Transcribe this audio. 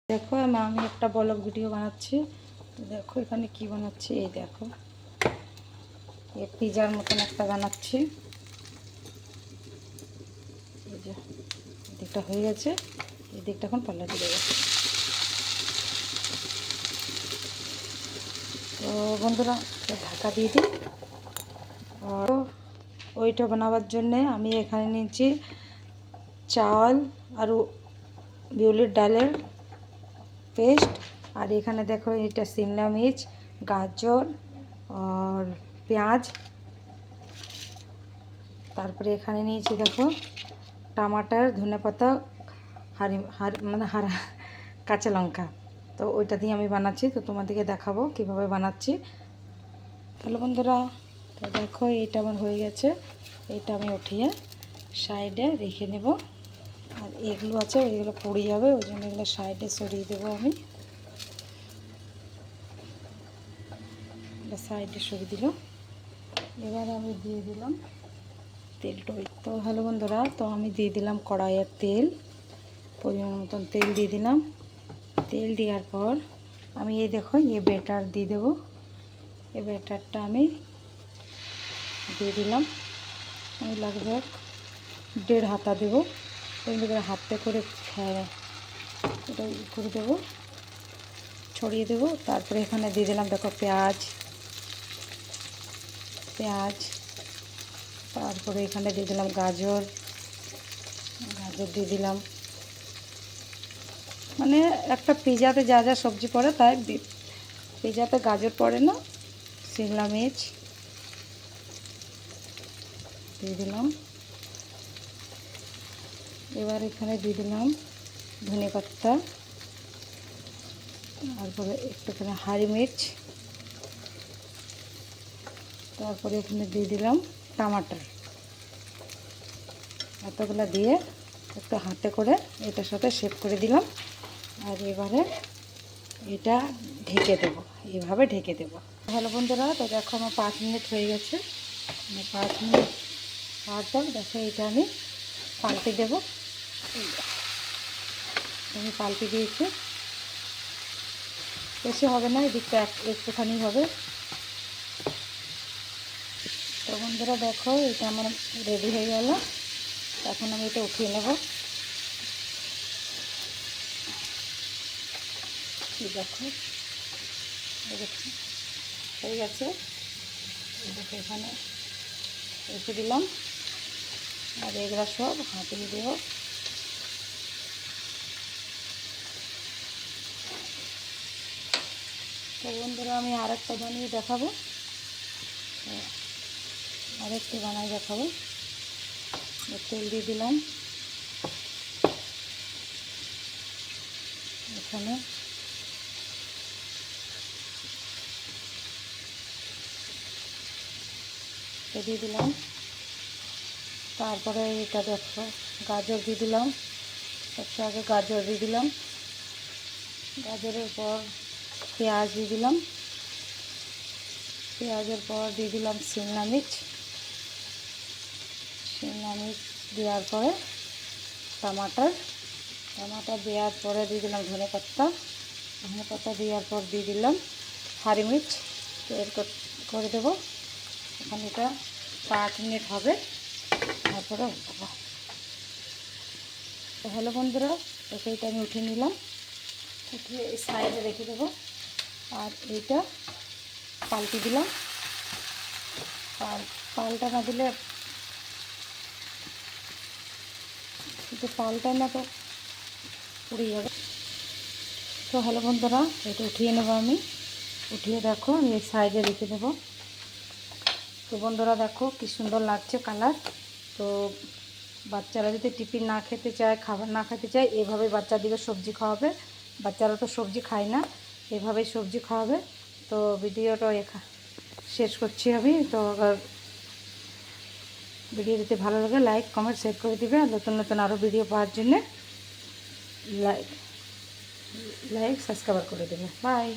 দেখো আমি একটা ব্লগ ভিডিও বানাচ্ছি। তো দেখো এখানে কি বানাচ্ছি, এই দেখো এই পিজার মতন একটা বানাচ্ছি। এই যে দিকটা হয়ে গেছে, এই দিকটা এখন পাল্লাতে দেবো। তো বন্ধুরা ঢাকা দিয়ে দিই। আর ওইটা বানাবার জন্যে আমি এখানে নিয়েছি চাল আর বিউলির ডালের পেস্ট। আর এখানে দেখো এটা শিমলা মির্চ, গাজর আর পেঁয়াজ। তারপরে এখানে নিয়েছি দেখো টমাটার, ধনেপাতা, মানে হারা কাঁচা লঙ্কা। তো ওইটা দিয়ে আমি বানাচ্ছি, তো তোমাদেরকে দেখাবো কিভাবে বানাচ্ছি। হ্যালো বন্ধুরা, তো দেখো এইটা আমার হয়ে গেছে। এইটা আমি উঠিয়ে সাইডে রেখে নেব। আর এগুলো আছে ওইগুলো পুড়ে যাবে, ওই জন্য এগুলো সাইডে সরিয়ে দেবো। আমি সাইডে সরিয়ে দিলাম। এবার আমি দিয়ে দিলাম তেলটা। তো হ্যালো বন্ধুরা, তো আমি দিয়ে দিলাম কড়াইয়ের তেল, পরিমাণ মতন তেল দিয়ে দিলাম। তেল দেওয়ার পর আমি এই দেখো এই ব্যাটার দিয়ে দেবো। এই ব্যাটারটা আমি দিয়ে দিলাম। আমি লাগবে 1.5 হাতা দেবো। এবার হাতে করে এটা করে দেবো, ছড়িয়ে দেবো। তারপরে এখানে দিয়ে দিলাম দেখো পেঁয়াজ। তারপরে এখানে দিয়ে দিলাম গাজর দিয়ে দিলাম। মানে একটা পিজাতে যা যা সবজি পড়ে তাই পিজাতে গাজর পড়ে না। শিমলা মির্চ দিয়ে দিলাম। এবার এখানে দিয়ে দিলাম ধনেপাতা, তারপরে একটুখানি হারি মির্চ, তারপরে এখানে দিয়ে দিলাম টমাটার। এতগুলো দিয়ে একটু হাতে করে এটার সাথে শেপ করে দিলাম। আর এবারে এটা ঢেকে দেবো, এইভাবে ঢেকে দেবো। হ্যালো বন্ধুরা, তো দেখো আমার 5 মিনিট হয়ে গেছে। 5 মিনিট হওয়ার পর দেখো এটা আমি পাল্টে দেবো। আমি পাল্টে দিয়েছি, বেশি হবে না, এই দিকটা একটুখানি হবে। তো বন্ধুরা দেখো এটা আমার রেডি হয়ে গেল। এখন আমি এটা উঠিয়ে নেব। দেখো হয়ে গেছে। দেখো এখানে রেখে দিলাম। আর এগুলো সব হাতিয়ে দেব। তো বন্ধুরা আমি আরেকটা বানিয়ে দেখাবো, আরেকটা বানিয়ে দেখাবো। তেল দিয়ে দিলাম এখানে। দিয়ে দিলাম। তারপরে এটা দেখো গাজর দিয়ে দিলাম। সবচেয়ে আগে গাজর দিয়ে দিলাম। গাজরের পর পেঁয়াজ দিয়ে দিলাম। পেঁয়াজের পর দিয়ে দিলাম শিমলা মির্চ। দেওয়ার পরে টমাটার দেওয়ার পরে দিয়ে দিলাম ধনেপাতা দেওয়ার পর দিয়ে দিলাম হারি মির্চ। এর করে দেবো। এখন এটা 5 মিনিট হবে, তারপরে দেবো। তো হ্যালো বন্ধুরা, এটা আমি উঠিয়ে নিলাম, উঠিয়ে এই সাইডে রেখে দেবো। আর এইটা পাল্টে দিলাম। আর পাল্টা না দিলে পাল্টায় না তো পুড়ে যাবে। তো হ্যালো বন্ধুরা, এটা উঠিয়ে নেবো আমি। উঠিয়ে দেখো আমি এই সাইডে রেখে দেবো। তো বন্ধুরা দেখো কি সুন্দর লাগছে কালার। তো বাচ্চারা যদি টিফিন না খেতে চায়, খাবার না খেতে চায়, এভাবে বাচ্চাদেরকে সবজি খাওয়াবে। বাচ্চারা তো সবজি খায় না, এভাবেই সবজি খাওয়াবে। তো ভিডিওটা শেষ করছি আমি। তো ভিডিও যদি ভালো লাগে লাইক কমেন্ট শেয়ার করে দিবে। আর নতুন নতুন আরও ভিডিও পাওয়ার জন্যে লাইক সাবস্ক্রাইব করে দেবে। বাই।